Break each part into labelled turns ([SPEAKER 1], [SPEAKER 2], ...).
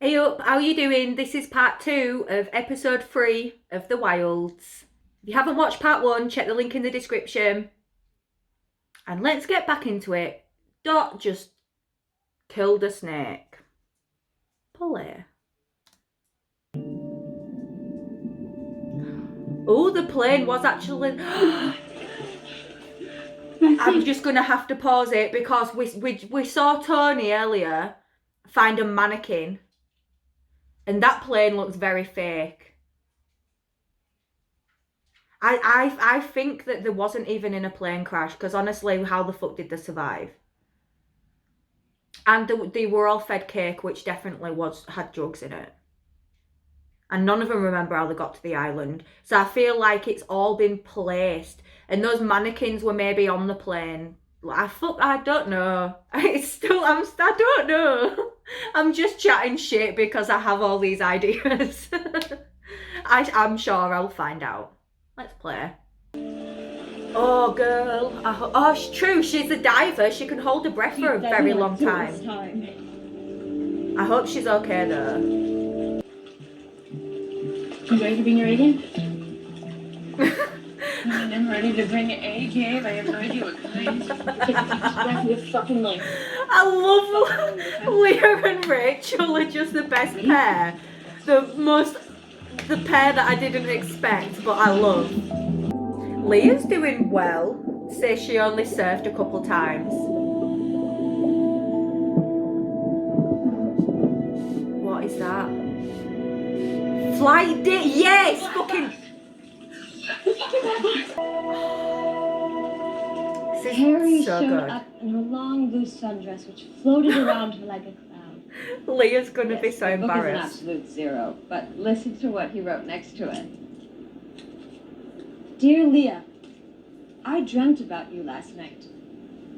[SPEAKER 1] Hey up, how you doing? This is part 2 of episode 3 of The Wilds. If you haven't watched part 1, check the link in the description. And let's get back into it. Dot just killed a snake. Polly. Oh, the plane was actually... I'm just going to have to pause it because we saw Tony earlier find a mannequin. And that plane looks very fake. I think that there wasn't even in a plane crash because honestly, how the fuck did they survive? And they were all fed cake, which definitely had drugs in it. And none of them remember how they got to the island. So I feel like it's all been placed. And those mannequins were maybe on the plane. I don't know. I don't know. I'm just chatting shit because I have all these ideas. I'm sure I'll find out. Let's play. Oh, girl. Oh, it's true. She's a diver. She can hold her breath for a very long time. I hope she's okay, though.
[SPEAKER 2] You ready to bring your A game? I'm ready to bring an A game. I have no idea what kind. Fucking like.
[SPEAKER 1] I love Leah and Rachel are just the best pair. The pair that I didn't expect, but I love. Leah's doing well. Say she only surfed a couple times. What is that? Flight day? Yes! Fucking.
[SPEAKER 2] Harry
[SPEAKER 1] so
[SPEAKER 2] showed
[SPEAKER 1] good.
[SPEAKER 2] up in her long blue sundress, which floated around her like a cloud.
[SPEAKER 1] Leah's gonna be so
[SPEAKER 2] the book is an
[SPEAKER 1] embarrassed.
[SPEAKER 2] absolute zero, but listen to what he wrote next to it. Dear Leah, I dreamt about you last night.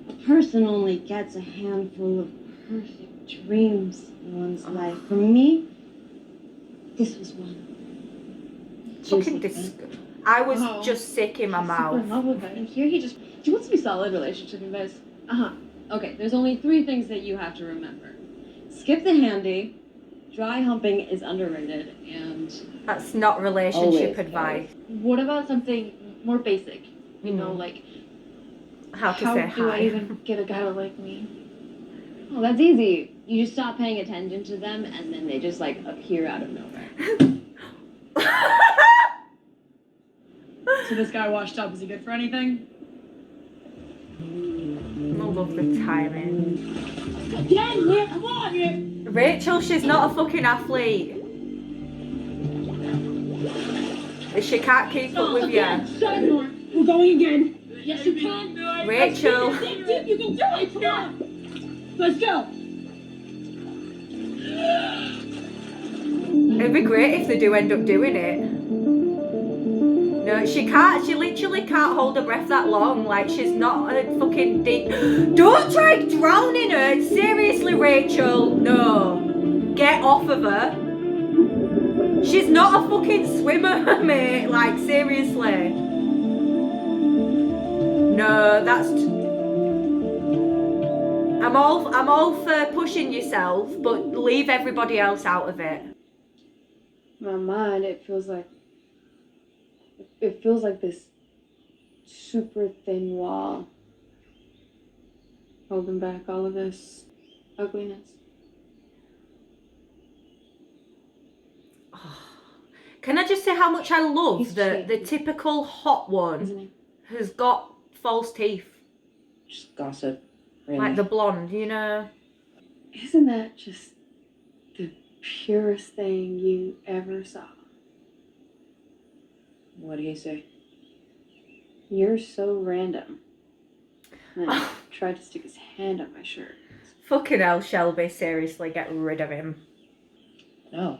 [SPEAKER 2] A person only gets a handful of perfect dreams in one's life. For me, this was one.
[SPEAKER 1] Fucking I was just sick in my mouth.
[SPEAKER 2] Super in love with it. And here he wants to be solid relationship advice. Okay, there's only 3 things that you have to remember. Skip the handy, dry humping is underrated, and...
[SPEAKER 1] That's not relationship advice.
[SPEAKER 2] What about something more basic? You know, like...
[SPEAKER 1] How to say hi.
[SPEAKER 2] How do I even get a guy to like me? Oh, that's easy. You just stop paying attention to them, and then they just, like, appear out of nowhere. So this guy washed up, is he good for anything?
[SPEAKER 1] I love the timing.
[SPEAKER 2] Again, Leah, come on!
[SPEAKER 1] Rachel, she's not a fucking athlete. She can't keep up with you.
[SPEAKER 2] More. We're going again. Yes, you can.
[SPEAKER 1] Rachel.
[SPEAKER 2] You can do it. Come on. Let's go.
[SPEAKER 1] It'd be great if they do end up doing it. No, she can't. She literally can't hold her breath that long. Like, she's not a fucking deep... Don't try drowning her. Seriously, Rachel. No. Get off of her. She's not a fucking swimmer, mate. Like, seriously. No, that's... I'm all for pushing yourself, but leave everybody else out of it.
[SPEAKER 3] In my mind, it feels like this super thin wall holding back all of this ugliness.
[SPEAKER 1] Can I just say how much I love the typical hot one who's got false teeth?
[SPEAKER 4] Just gossip, really.
[SPEAKER 1] Like the blonde, you know?
[SPEAKER 3] Isn't that just the purest thing you ever saw?
[SPEAKER 4] What do you say?
[SPEAKER 3] You're so random. And then tried to stick his hand up my shirt.
[SPEAKER 1] Fucking hell, Shelby, seriously, get rid of him.
[SPEAKER 4] No.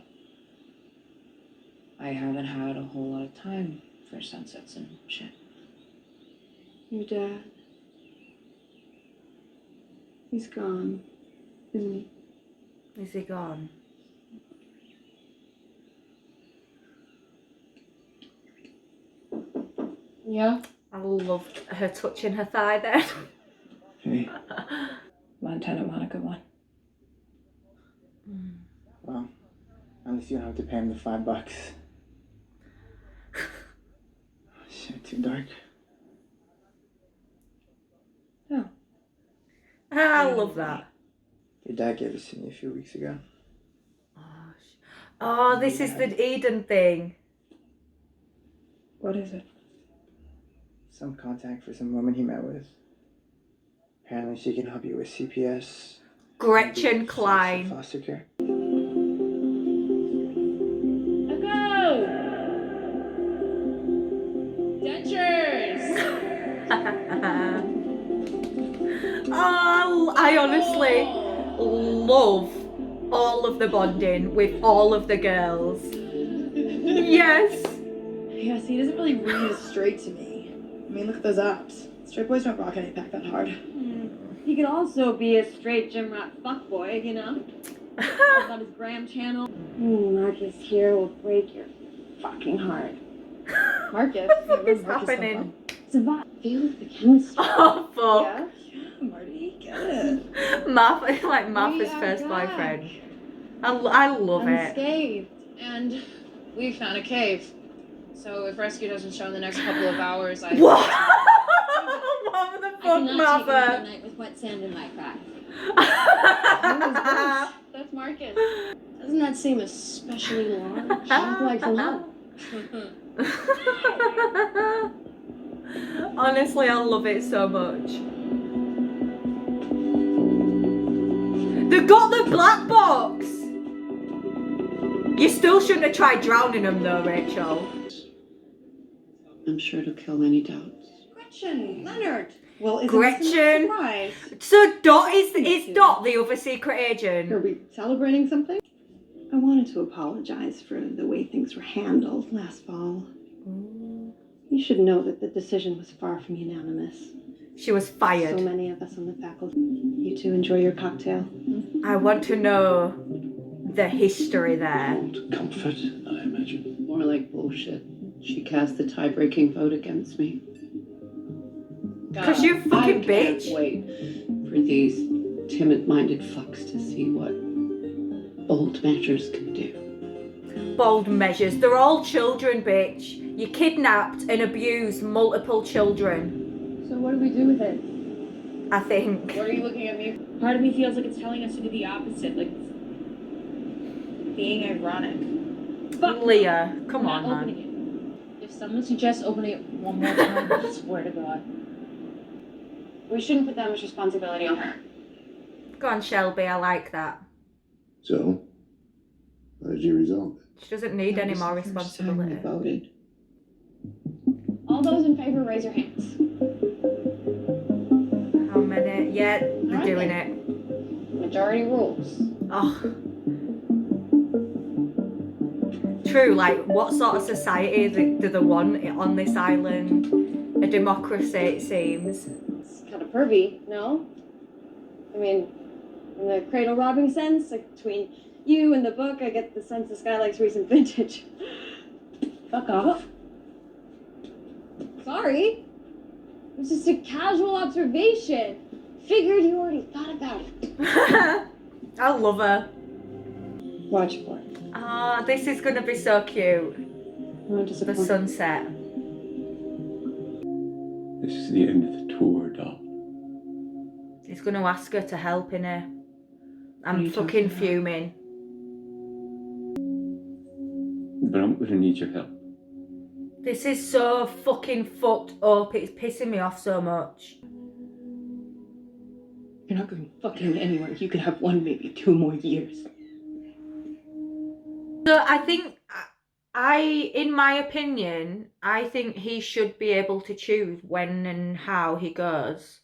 [SPEAKER 4] I haven't had a whole lot of time for sunsets and shit.
[SPEAKER 3] Your dad. He's gone, isn't he?
[SPEAKER 1] Is he gone?
[SPEAKER 3] Yeah.
[SPEAKER 1] I loved her touching her thigh there.
[SPEAKER 4] Hey. Montana Monica one.
[SPEAKER 5] Well, at least you don't have to pay him the $5. Shit, too dark.
[SPEAKER 1] I love that.
[SPEAKER 5] Your dad gave this to me a few weeks ago.
[SPEAKER 1] Oh, this is the Eden thing.
[SPEAKER 3] What is it?
[SPEAKER 5] Some contact for some woman he met with. Apparently she can help you with CPS.
[SPEAKER 1] Gretchen
[SPEAKER 5] and
[SPEAKER 1] Klein.
[SPEAKER 5] foster care.
[SPEAKER 1] Oh, I honestly love all of the bonding with all of the girls. Yes.
[SPEAKER 3] Yeah, see, he doesn't really read as straight to me. I mean, look at those abs. Straight boys don't rock any pack that hard.
[SPEAKER 2] He could also be a straight gym rat fuckboy, you know? All about his Graham channel. Marcus here will break your fucking heart.
[SPEAKER 3] Marcus?
[SPEAKER 1] What is happening?
[SPEAKER 2] It's a vibe. Feel the chemistry.
[SPEAKER 1] Oh, fuck.
[SPEAKER 3] Yeah? Yeah, Marty, get it.
[SPEAKER 1] Martha's first boyfriend. I love it.
[SPEAKER 2] Unscathed.
[SPEAKER 4] And we found a cave. So if rescue doesn't show in the next couple of hours,
[SPEAKER 1] What? What the
[SPEAKER 2] I
[SPEAKER 1] fuck,
[SPEAKER 2] cannot take another
[SPEAKER 1] Martha?
[SPEAKER 2] night with wet sand in my crack.
[SPEAKER 4] That's Marcus.
[SPEAKER 2] Doesn't that seem especially large? I'd like to know.
[SPEAKER 1] Honestly, I love it so much. They got the black box! You still shouldn't have tried drowning them though, Rachel.
[SPEAKER 6] I'm sure it'll kill any doubts.
[SPEAKER 3] Gretchen, Leonard. Well, isn't
[SPEAKER 1] Gretchen.
[SPEAKER 3] this a surprise?
[SPEAKER 1] So Dot is Dot the other secret agent?
[SPEAKER 3] Are we celebrating something? I wanted to apologize for the way things were handled last fall. You should know that the decision was far from unanimous.
[SPEAKER 1] She was
[SPEAKER 3] So
[SPEAKER 1] fired.
[SPEAKER 3] many of us on the faculty. You two enjoy your cocktail.
[SPEAKER 1] I want to know the history there.
[SPEAKER 7] Comfort, I imagine.
[SPEAKER 6] More like bullshit. She cast the tie-breaking vote against me.
[SPEAKER 1] Because you're a fucking
[SPEAKER 6] I can't
[SPEAKER 1] bitch.
[SPEAKER 6] wait for these timid-minded fucks to see what bold measures can do.
[SPEAKER 1] Bold measures. They're all children, bitch. You kidnapped and abused multiple children,
[SPEAKER 2] So what do we do with it?
[SPEAKER 1] I think.
[SPEAKER 4] What are you looking at me?
[SPEAKER 8] Part of me feels like it's telling us to do the opposite, like being ironic.
[SPEAKER 2] Fuck.
[SPEAKER 1] Leah, come
[SPEAKER 8] I'm
[SPEAKER 1] on,
[SPEAKER 8] not
[SPEAKER 1] man.
[SPEAKER 8] opening it. If someone suggests opening it one more time, I swear to God.
[SPEAKER 3] We shouldn't put that much responsibility on her.
[SPEAKER 1] Go on, Shelby, I like that.
[SPEAKER 7] So, how did you resolve it?
[SPEAKER 1] She doesn't need any
[SPEAKER 6] That was
[SPEAKER 1] more
[SPEAKER 6] the first time we
[SPEAKER 1] responsibility.
[SPEAKER 6] voted.
[SPEAKER 2] All those in favor, raise your hands.
[SPEAKER 1] How many? Yeah, they're doing it.
[SPEAKER 2] Majority rules.
[SPEAKER 1] Oh. True, like, what sort of society do they want on this island? A democracy, it seems.
[SPEAKER 2] It's kind of pervy, no? I mean, in the cradle robbing sense, like between you and the book, I get the sense this guy likes recent vintage.
[SPEAKER 8] Fuck off.
[SPEAKER 2] Sorry. It was just a casual observation. Figured you already thought about it.
[SPEAKER 1] I love her.
[SPEAKER 3] Watch for it.
[SPEAKER 1] Ah, this is gonna be so cute.
[SPEAKER 3] I'm
[SPEAKER 1] The
[SPEAKER 3] disappointed.
[SPEAKER 1] sunset.
[SPEAKER 7] This is the end of the tour, doll.
[SPEAKER 1] He's gonna ask her to help in her.
[SPEAKER 6] What are
[SPEAKER 1] I'm
[SPEAKER 6] you
[SPEAKER 1] fucking
[SPEAKER 6] talking about?
[SPEAKER 1] fuming.
[SPEAKER 7] But I'm gonna need your help.
[SPEAKER 1] This is so fucking fucked up. It's pissing me off so much.
[SPEAKER 3] You're not going fucking anywhere. You could have 1, maybe 2 more years.
[SPEAKER 1] So I think, in my opinion, I think he should be able to choose when and how he goes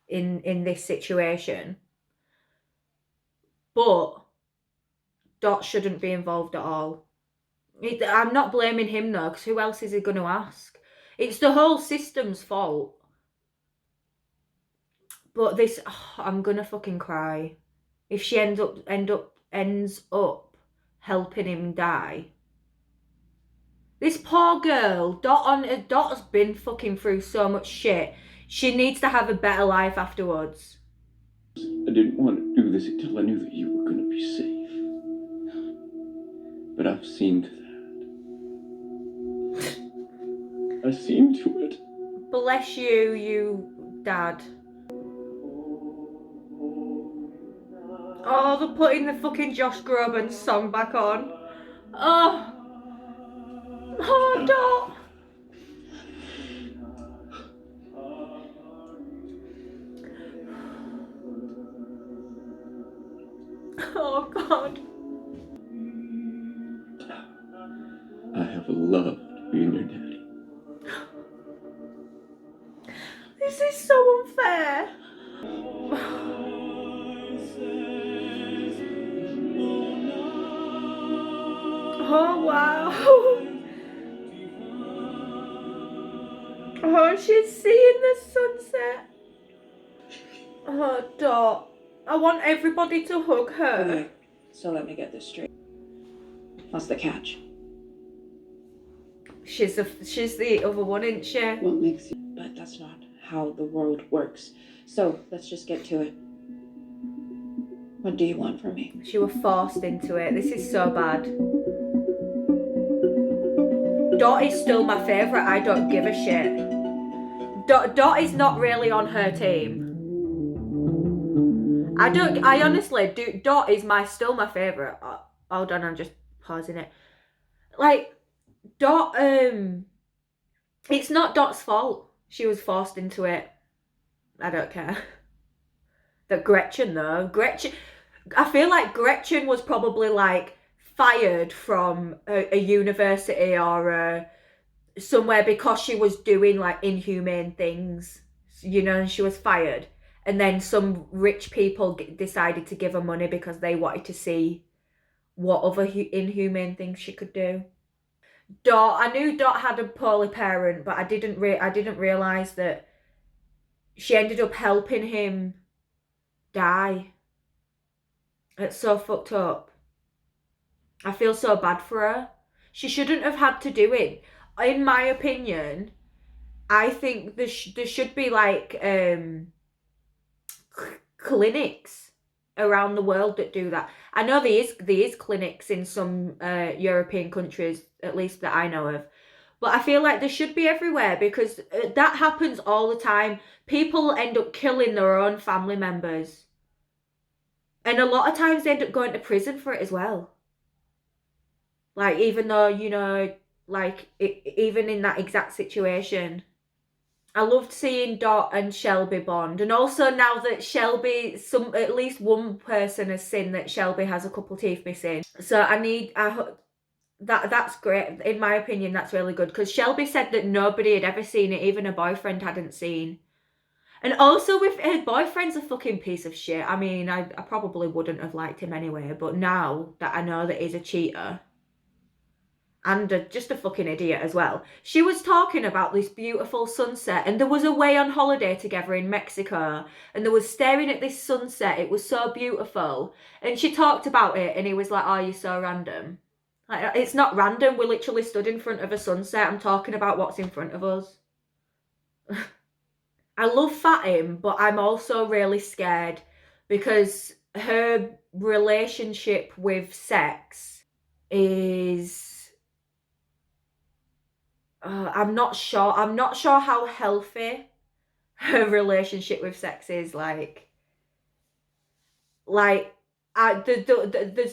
[SPEAKER 1] in this situation. But Dot shouldn't be involved at all. I'm not blaming him though, because who else is he going to ask? It's the whole system's fault. But this, I'm gonna fucking cry. If she ends up helping him die. This poor girl, Dot's been fucking through so much shit. She needs to have a better life afterwards.
[SPEAKER 7] I didn't want to do this until I knew that you were gonna be safe.
[SPEAKER 9] But I've seen to that. I've seen to it.
[SPEAKER 1] Bless you, you dad. Oh, they're putting the fucking Josh Groban song back on. Oh. Oh, Dot. Oh, God.
[SPEAKER 9] I have loved being your daddy.
[SPEAKER 1] This is so unfair. Oh, wow. Oh, she's seeing the sunset. Oh, Dot. I want everybody to hug her.
[SPEAKER 8] Okay, so let me get this straight. What's the catch?
[SPEAKER 1] She's the other one, isn't she?
[SPEAKER 6] What makes you...
[SPEAKER 8] But that's not how the world works. So let's just get to it. What do you want from me?
[SPEAKER 1] She was forced into it. This is so bad. Dot is still my favourite. I don't give a shit. Dot is not really on her team. I honestly do. Dot is still my favourite. Hold on, I'm just pausing it. Like, Dot, it's not Dot's fault. She was forced into it. I don't care. That Gretchen though, I feel like Gretchen was probably like fired from a university or somewhere because she was doing like inhumane things, you know, and she was fired. And then some rich people decided to give her money because they wanted to see what other inhumane things she could do. Dot, I knew Dot had a poorly parent, but I didn't realise that she ended up helping him die. It's so fucked up. I feel so bad for her. She shouldn't have had to do it. In my opinion, I think there should be like clinics around the world that do that. I know there is clinics in some European countries, at least that I know of. But I feel like there should be everywhere because that happens all the time. People end up killing their own family members. And a lot of times they end up going to prison for it as well. Like, even though, you know, like, even in that exact situation. I loved seeing Dot and Shelby bond. And also now that Shelby, at least one person has seen that Shelby has a couple teeth missing. So that's great. In my opinion, that's really good. Because Shelby said that nobody had ever seen it. Even her boyfriend hadn't seen. And also, with her boyfriend's a fucking piece of shit. I mean, I probably wouldn't have liked him anyway. But now that I know that he's a cheater. And just a fucking idiot as well. She was talking about this beautiful sunset. And there was away on holiday together in Mexico. And they were staring at this sunset. It was so beautiful. And she talked about it. And he was like, oh, you're so random. Like, it's not random. We literally stood in front of a sunset. I'm talking about what's in front of us. I love Fatim, but I'm also really scared because her relationship with sex is... I'm not sure how healthy her relationship with sex is. There's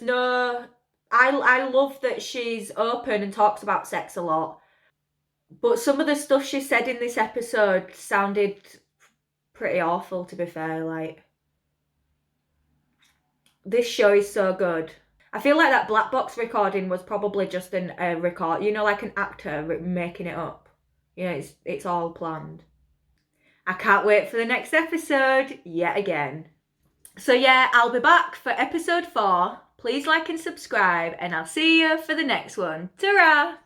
[SPEAKER 1] no... I love that she's open and talks about sex a lot. But some of the stuff she said in this episode sounded pretty awful, to be fair. Like, this show is so good. I feel like that black box recording was probably just a record, you know, like an actor making it up. You know, it's all planned. I can't wait for the next episode yet again. So yeah, I'll be back for episode 4. Please like and subscribe, and I'll see you for the next one. Ta-ra!